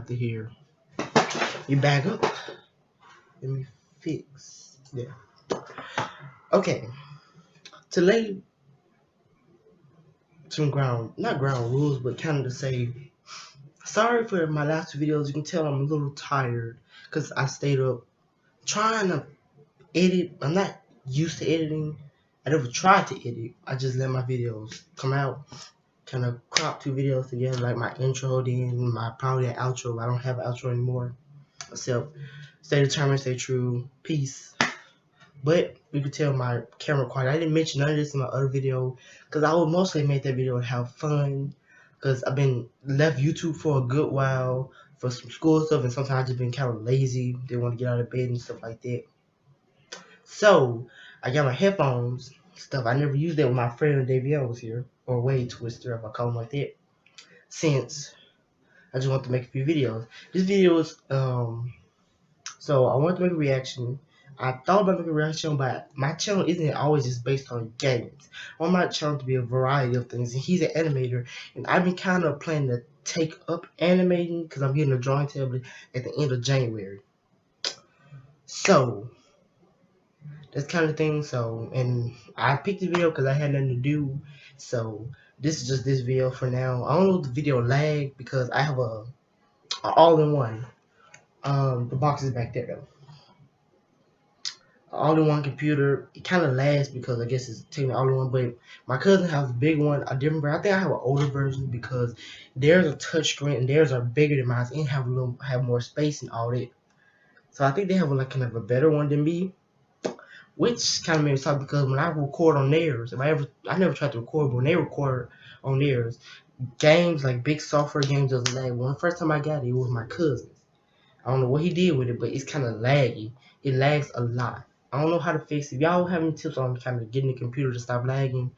after here. You back up. Let me fix. Yeah. Okay. To lay some not ground rules, but kind of to say, sorry for my last two videos. You can tell I'm a little tired because I stayed up trying to edit. I'm not used to editing. I never tried to edit. I just let my videos come out. Kind of crop two videos together, like my intro, then my probably an outro. I don't have an outro anymore. So, stay determined, stay true, peace. But you can tell my camera quality. I didn't mention none of this in my other video because I would mostly make that video to have fun. Because I've been left YouTube for a good while for some school stuff, and sometimes I've just been kind of lazy. They want to get out of bed and stuff like that. So I got my headphones stuff. I never used that when my friend Daviel was here, or Wade Twister, if I call him like that. Since I just want to make a few videos. This video is so I wanted to make a reaction. I thought about making a reaction, but my channel isn't always just based on games. I want my channel to be a variety of things, and he's an animator, and I've been kind of planning to take up animating because I'm getting a drawing tablet at the end of January. So that's kind of thing. So, and I picked the video because I had nothing to do. So this is just this video for now. I don't know if the video lag because I have a all-in-one. The box is back there though. All-in-one computer. It kind of lags because I guess it's taking all-in-one. But my cousin has a big one, a different brand. I think I have an older version because theirs a touchscreen and theirs are bigger than mine and have more space and all that. So I think they have like kind of a better one than me, which kind of made me talk because when I record on theirs, I never tried to record, but when they record on theirs, games like big software games doesn't lag. When the first time I got it, it was my cousin's. I don't know what he did with it, but it's kind of laggy. It lags a lot. I don't know how to fix it. If y'all have any tips on kind of getting the computer to stop lagging,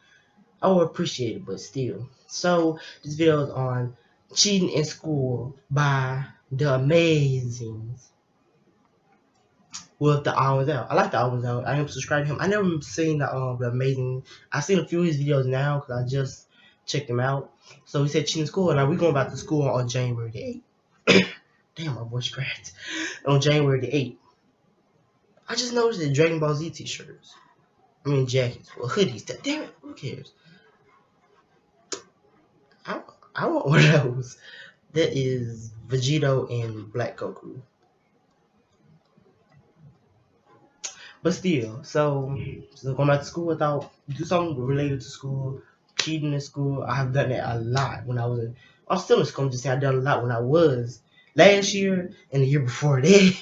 I would appreciate it, but still. So, this video is on cheating in school by TheAMaazing with TheOdd1sOut. I like TheOdd1sOut. I am subscribed to him. I never seen TheAMaazing. I've seen a few of his videos now because I just checked him out. So, he said cheating in school, and now we're going back to school on January the 8th. Damn, my voice cracked. On January the 8th. I just noticed that Dragon Ball Z t-shirts. I mean jackets. Well, hoodies. Damn it, who cares? I want one of those. That is Vegito and Black Goku. But still, so going back to school without do something related to school, cheating in school. I have done that a lot when I was I'm still in school. I'm just saying I've done a lot when I was last year and the year before that.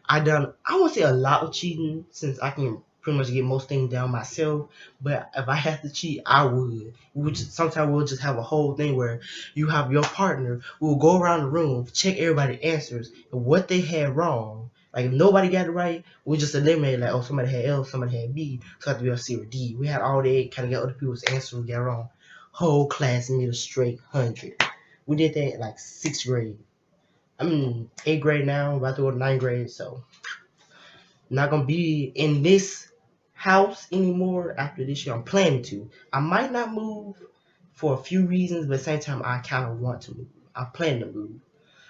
I won't say a lot of cheating since I can pretty much get most things down myself. But if I had to cheat, I would. Sometimes we'll just have a whole thing where you have your partner who will go around the room, check everybody's answers and what they had wrong. Like if nobody got it right, we just eliminate like, oh, somebody had L, somebody had B, so I have to be on C or D. We had all that, kind of get other people's answers we got wrong. Whole class made a straight 100. We did that in like 6th grade. I'm in 8th grade now, about to go to 9th grade, so not gonna be in this house anymore after this year. I'm planning to. I might not move for a few reasons, but at the same time, I kind of want to move. I plan to move.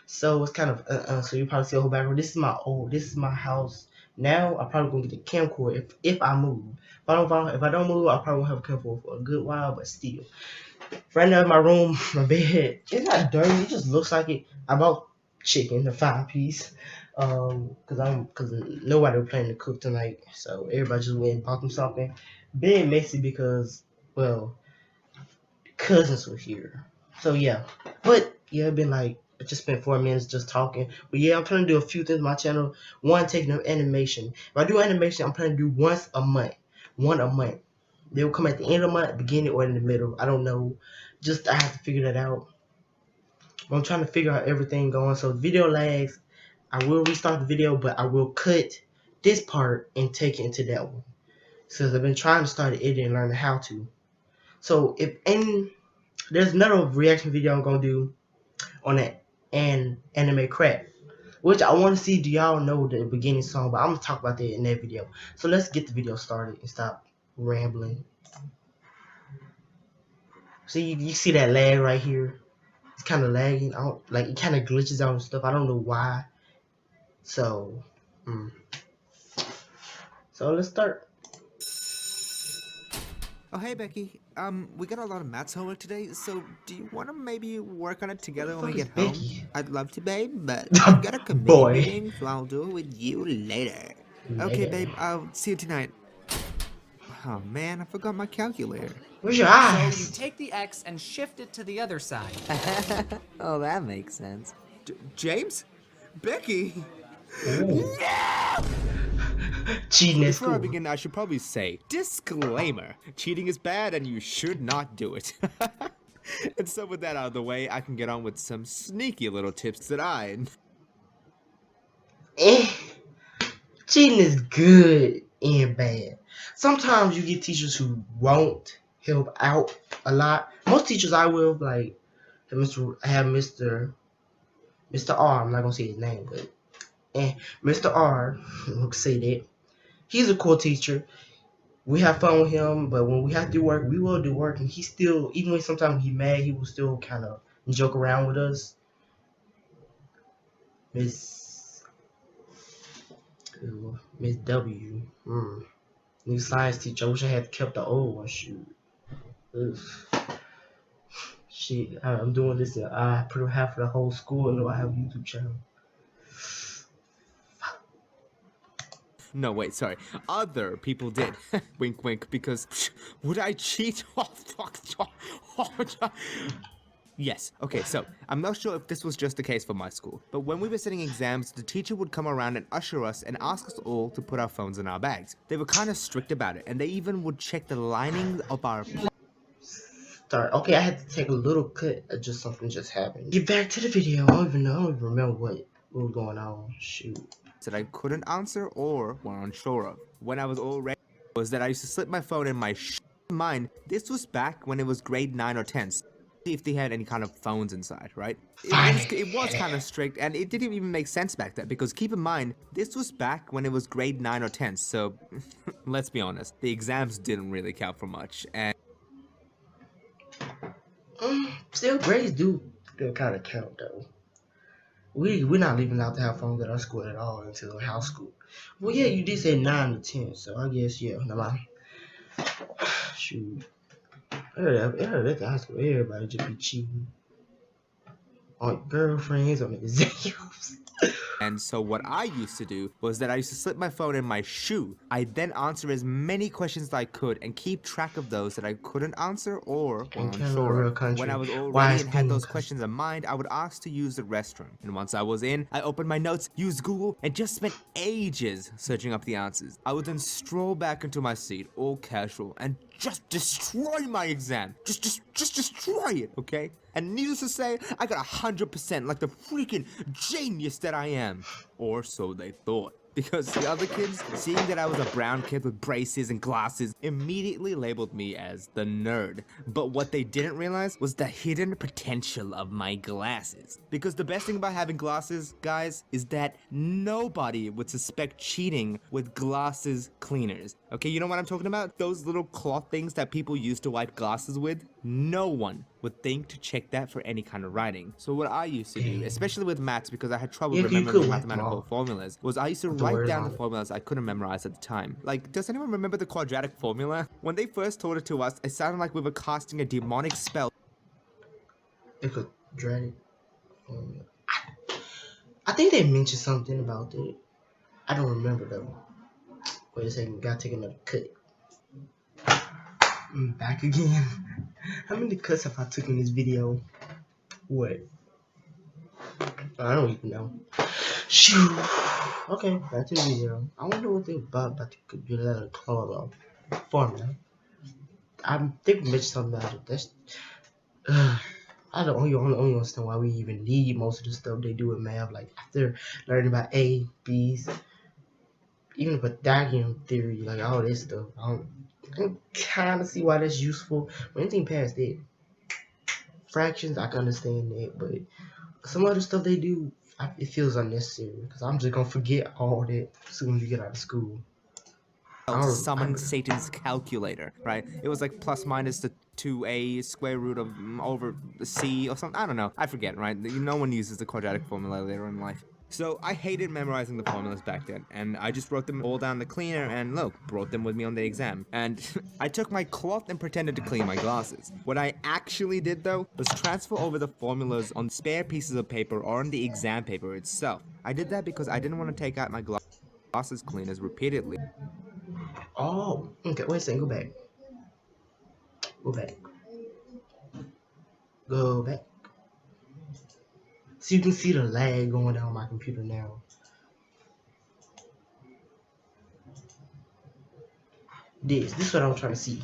So it's kind of so you probably see a whole background. This is my house now. I'm probably gonna get the camcorder if I move. If I don't move, I probably won't have a camcorder for a good while. But still, right now in my room, my bed, it's not dirty. It just looks like it. I bought chicken, the 5-piece, cause nobody was planning to cook tonight. So everybody just went and bought them something. Bed messy because well, cousins were here. So yeah, but yeah, it been like. I just spent 4 minutes just talking. But yeah, I'm trying to do a few things on my channel. One, taking up animation. If I do animation, I'm planning to do once a month. One a month. They will come at the end of the month, beginning, or in the middle. I don't know. Just I have to figure that out. But I'm trying to figure out everything going. So video lags. I will restart the video, but I will cut this part and take it into that one. Since I've been trying to start editing and learning how to. So there's another reaction video I'm gonna do on that and anime crap, which I want to see. Do y'all know the beginning song? But I'm gonna talk about that in that video. So let's get the video started and stop rambling. See, you see that lag right here? it's kind of lagging out. Like it kind of glitches out and stuff. I don't know why. So, so let's start. Oh, hey, Becky. We got a lot of maths homework today, so do you want to maybe work on it together when we Fuck is get home? Becky? I'd love to, babe, but I've got a committee Boy. meeting, so I'll do it with you later. Okay, Later. babe, I'll see you tonight. Oh, man, I forgot my calculator. Where's your So you eyes? take the X and shift it to the other side. Oh, that makes sense. James? Becky? Ooh. Cheating at Before I school. begin, I should probably say, disclaimer, cheating is bad and you should not do it. And so with that out of the way, I can get on with some sneaky little tips that I... Cheating is good and bad. Sometimes you get teachers who won't help out a lot. Most teachers I will, like Mr. R. I'm not gonna say his name, but Mr. R. I'll say that. He's a cool teacher. We have fun with him, but when we have to do work, we will do work, and he still, even when sometimes he's mad, he will still kind of joke around with us. Miss W. New science teacher. I wish I had kept the old one. Shoot. Ugh. Shit, I'm doing this. I pretty half of the whole school know I have a YouTube channel. No, wait, sorry. Other people did. Wink, wink, because would I cheat? Oh, fuck. Yes, okay, so I'm not sure if this was just the case for my school, but when we were sitting exams, the teacher would come around and usher us and ask us all to put our phones in our bags. They were kind of strict about it, and they even would check the lining of our Start. Okay, I had to take a little cut. Just something just happened. Get back to the video. I don't even remember what was going on. Shoot. that I couldn't answer or were unsure of. When I was already was that I used to slip my phone in my mind. This was back when it was grade 9 or 10. If they had any kind of phones inside, right? It was kind of strict, and it didn't even make sense back then, because keep in mind, this was back when it was grade 9 or 10, so let's be honest, the exams didn't really count for much, and Still, grades do still kind of count though. We're not leaving out to have phones at our school at all until house school. Well, yeah, you did say 9 to 10, so I guess yeah. Never mind. Shoot. I heard that at high school. Everybody just be cheating on girlfriends, on exams. And so what I used to do was that I used to slip my phone in my shoe. I'd then answer as many questions as I could and keep track of those that I couldn't answer or were unsure of. When I was all ready and had those questions in mind, I would ask to use the restroom. And once I was in, I opened my notes, used Google, and just spent ages searching up the answers. I would then stroll back into my seat, all casual, and just destroy my exam. Just destroy it, okay? And needless to say, I got 100% like the freaking genius that I am. Or so they thought. Because the other kids, seeing that I was a brown kid with braces and glasses, immediately labeled me as the nerd. But what they didn't realize was the hidden potential of my glasses. Because the best thing about having glasses, guys, is that nobody would suspect cheating with glasses cleaners. Okay, you know what I'm talking about? Those little cloth things that people use to wipe glasses with? No one would think to check that for any kind of writing. So what I used to do, especially with maths, because I had trouble remembering the mathematical formulas, was I used to write down the formulas I couldn't memorize at the time. Like, does anyone remember the quadratic formula? When they first taught it to us, it sounded like we were casting a demonic spell. The quadratic formula. I think they mentioned something about that. I don't remember though. Wait a second, gotta take another cut. I'm back again. How many cuts have I took in this video? What? I don't even know. Shoo. Okay, back to the video. I wonder what they're about to do that formula. I think we mentioned something about it. That's I don't only understand why we even need most of the stuff they do in math. Like after learning about A, B's, even Pythagorean theory, like all this stuff. I kind of see why that's useful. But anything past that, fractions, I can understand that. But some other stuff they do, it feels unnecessary. Because I'm just going to forget all that as soon as you get out of school. to summon Satan's calculator, right? It was like plus minus the 2a square root of over c or something. I don't know. I forget, right? No one uses the quadratic formula later in life. So I hated memorizing the formulas back then, and I just wrote them all down the cleaner and look, brought them with me on the exam. And I took my cloth and pretended to clean my glasses. What I actually did though was transfer over the formulas on spare pieces of paper or on the exam paper itself. I did that because I didn't want to take out my glasses cleaners repeatedly. Oh, okay. Wait a second. Go back. Go back. Go back. So you can see the lag going down my computer now. This is what I'm trying to see.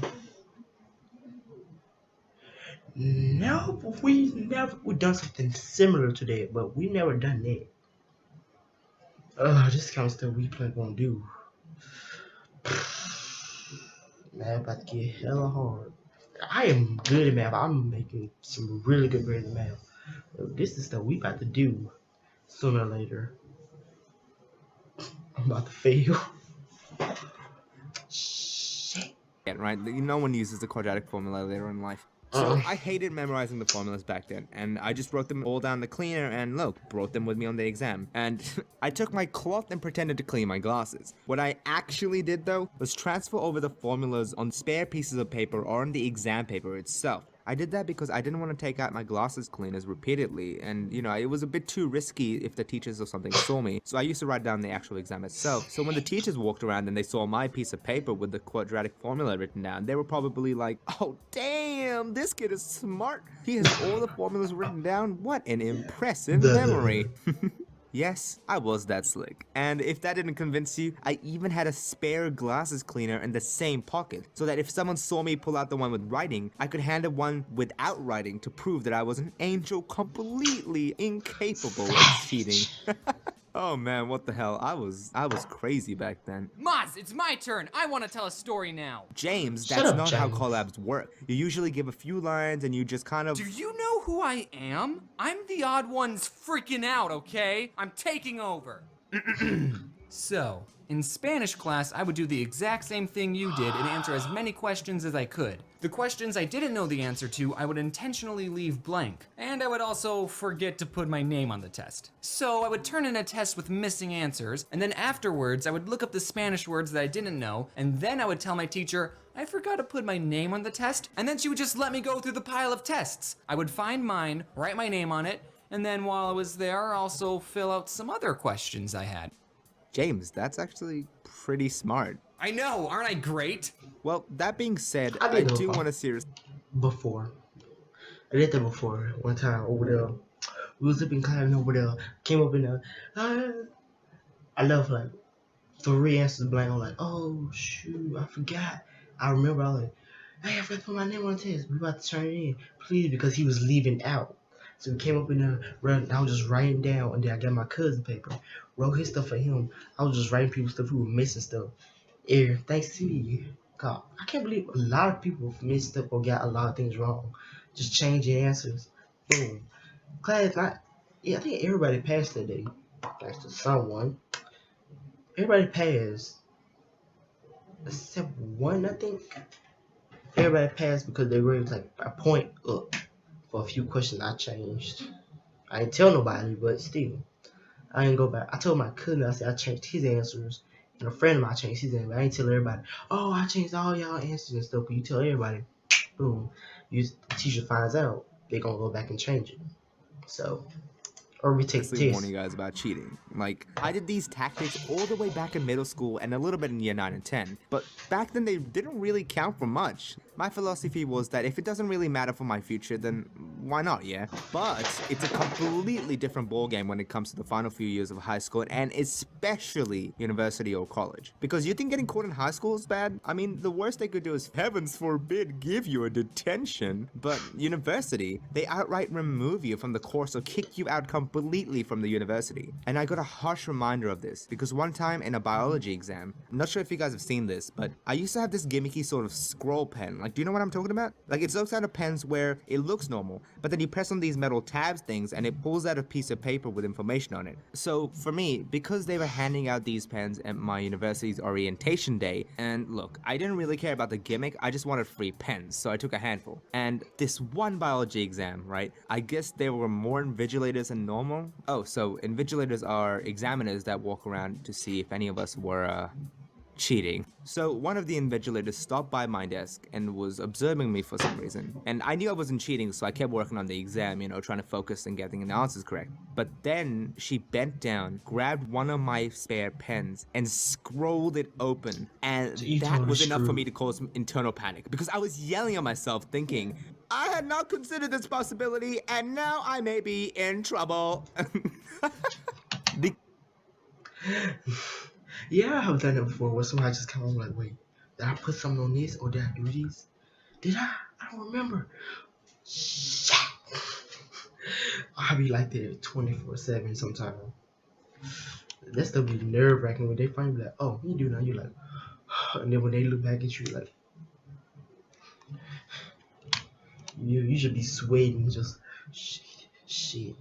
No, we done something similar to that, but we never done that. This kind of stuff we plan gonna do. Math about to get hella hard. I am good at math. I'm making some really good grades in math. This is stuff we about to do sooner or later. I'm about to fail. Shit. Right? No one uses the quadratic formula later in life. So I hated memorizing the formulas back then, and I just wrote them all down the cleaner and look, brought them with me on the exam. And I took my cloth and pretended to clean my glasses. What I actually did though was transfer over the formulas on spare pieces of paper or on the exam paper itself. I did that because I didn't want to take out my glasses cleaners repeatedly, and you know, it was a bit too risky if the teachers or something saw me, so I used to write down the actual exam itself. So when the teachers walked around and they saw my piece of paper with the quadratic formula written down, they were probably like, oh damn, this kid is smart. He has all the formulas written down. What an impressive memory. Yes, I was that slick. And if that didn't convince you, I even had a spare glasses cleaner in the same pocket, so that if someone saw me pull out the one with writing, I could hand it one without writing to prove that I was an angel completely incapable of cheating. Oh man, what the hell? I was crazy back then. Maz, it's my turn. I want to tell a story now. James, that's not how collabs work. You usually give a few lines and you just kind of... Do you know who I am? I'm the odd one's freaking out, okay? I'm taking over. So, in Spanish class, I would do the exact same thing you did and answer as many questions as I could. The questions I didn't know the answer to, I would intentionally leave blank. And I would also forget to put my name on the test. So I would turn in a test with missing answers, and then afterwards, I would look up the Spanish words that I didn't know, and then I would tell my teacher, I forgot to put my name on the test, and then she would just let me go through the pile of tests. I would find mine, write my name on it, and then while I was there, also fill out some other questions I had. James, that's actually pretty smart. I know, aren't I great? Well, that being said, I do want to seriously... Before. I did that before. One time over there. We was up in climbing over there. Came up in there. I left like 3 answers blank. I'm like, oh shoot, I forgot. I remember I was like, hey, I forgot to put my name on the test. We about to turn it in. Please, because he was leaving out. So we came up in there, I was just writing down, and then I got my cousin paper, wrote his stuff for him. I was just writing people's stuff who were missing stuff. Thanks to me, God, I can't believe a lot of people missed stuff or got a lot of things wrong. Just changing answers. Boom. Class, I think everybody passed that day. Thanks to someone. Everybody passed. Except one, I think. Everybody passed because they were like a point up. For a few questions I changed. I didn't tell nobody, but still. I didn't go back. I told my cousin, I said I changed his answers. And a friend of mine changed his answers. I didn't tell everybody, oh, I changed all y'all answers and stuff. But you tell everybody, boom. The teacher finds out, they're going to go back and change it. So, or we take tests. Warning you guys about cheating. Like, I did these tactics all the way back in middle school and a little bit in year 9 and 10. But back then they didn't really count for much. My philosophy was that if it doesn't really matter for my future, then why not, yeah? But it's a completely different ballgame when it comes to the final few years of high school, and especially university or college. Because you think getting caught in high school is bad? I mean, the worst they could do is, heavens forbid, give you a detention. But university, they outright remove you from the course or kick you out completely from the university. And I got a harsh reminder of this, because one time in a biology exam, I'm not sure if you guys have seen this, but I used to have this gimmicky sort of scroll pen. Like, do you know what I'm talking about? Like, it's those kind of pens where it looks normal, but then you press on these metal tabs things and it pulls out a piece of paper with information on it. So for me, because they were handing out these pens at my university's orientation day, and look, I didn't really care about the gimmick, I just wanted free pens, so I took a handful. And this one biology exam, right, I guess there were more invigilators than normal. Oh, so invigilators are examiners that walk around to see if any of us were, cheating. So one of the invigilators stopped by my desk and was observing me for some reason. And I knew I wasn't cheating, so I kept working on the exam, you know, trying to focus and getting the answers correct. But then she bent down, grabbed one of my spare pens, and scrolled it open. And that was enough for me to cause some internal panic, because I was yelling at myself thinking, I had not considered this possibility, and now I may be in trouble. Yeah, I have done it before where somebody just come on like, wait, did I put something on this or did I do this? Did I? I don't remember. Shit. I'll be like that 24/7 sometimes. That stuff be nerve wracking when they find you like, oh, you do now, you're like, and then when they look back at you like, you should be sweating, just shit.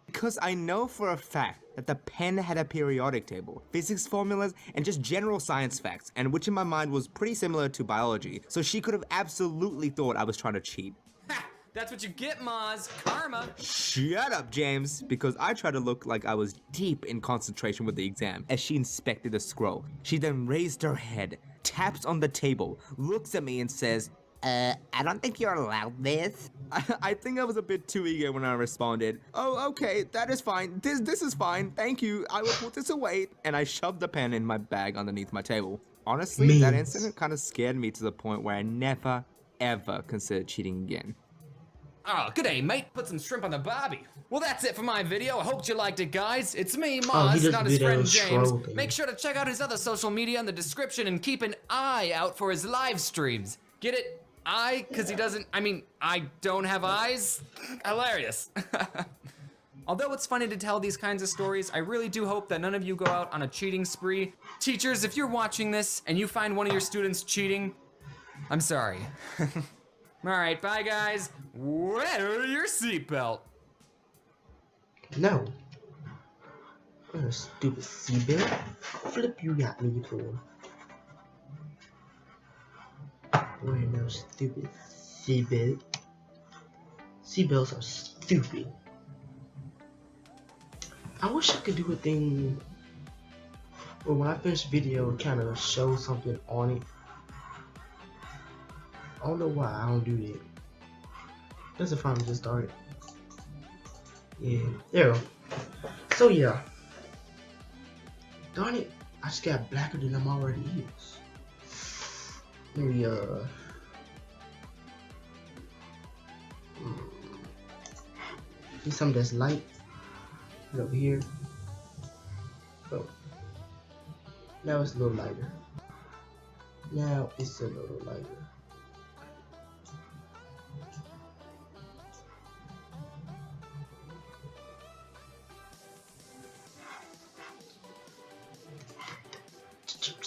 Because I know for a fact that the pen had a periodic table, physics formulas, and just general science facts, and which in my mind was pretty similar to biology, so she could have absolutely thought I was trying to cheat. Ha! That's what you get, Maz. Karma. Shut up, James, because I tried to look like I was deep in concentration with the exam as she inspected the scroll. She then raised her head, taps on the table, looks at me and says, I don't think you're allowed this. I think I was a bit too eager when I responded, oh, okay, that is fine. This is fine. Thank you. I will put this away. And I shoved the pen in my bag underneath my table. Honestly, that incident kind of scared me to the point where I never, ever considered cheating again. Oh, good day, mate. Put some shrimp on the barbie. Well, that's it for my video. I hope you liked it, guys. It's me, Maz, not his friend James. Make sure to check out his other social media in the description and keep an eye out for his live streams. Get it? Because he doesn't, I don't have eyes? Hilarious. Although it's funny to tell these kinds of stories, I really do hope that none of you go out on a cheating spree. Teachers, if you're watching this and you find one of your students cheating, I'm sorry. All right, bye guys. Wear your seatbelt. No. What a stupid seatbelt. Flip you got me for. Wearing no stupid seatbelt. Seatbelts are stupid. I wish I could do a thing where when I finish video it kind of shows something on it. I don't know why I don't do that. That's if I'm just started. Yeah, there we go. So yeah. Darn it, I just got blacker than I'm already is. Maybe need something that's light. Put over here. Oh. Now it's a little lighter. Now it's a little lighter.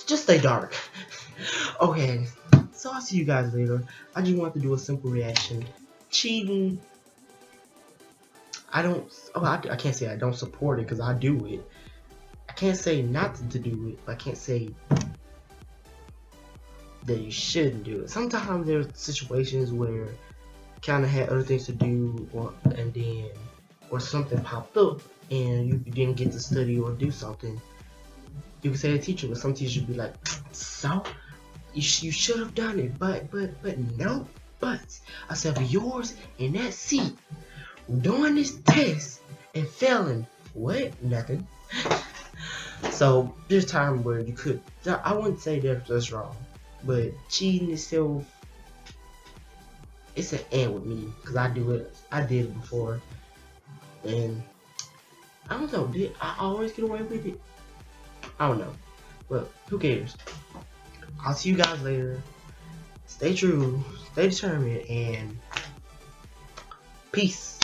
Just stay dark. Okay, so I'll see you guys later. I just want to do a simple reaction. Cheating, I can't say I don't support it because I do it. I can't say not to do it, but I can't say that you shouldn't do it. Sometimes there's situations where you kind of had other things to do, or something popped up and you didn't get to study or do something. You can say to the teacher, but some teachers would be like, so you should have done it, but no, but I said for yours in that seat doing this test and failing, what? Nothing. So there's time where you could, I wouldn't say that's wrong, but cheating itself, it's an end with me because I did it before, and I don't know, did I always get away with it? I don't know, but who cares? I'll see you guys later. Stay true, stay determined, and peace.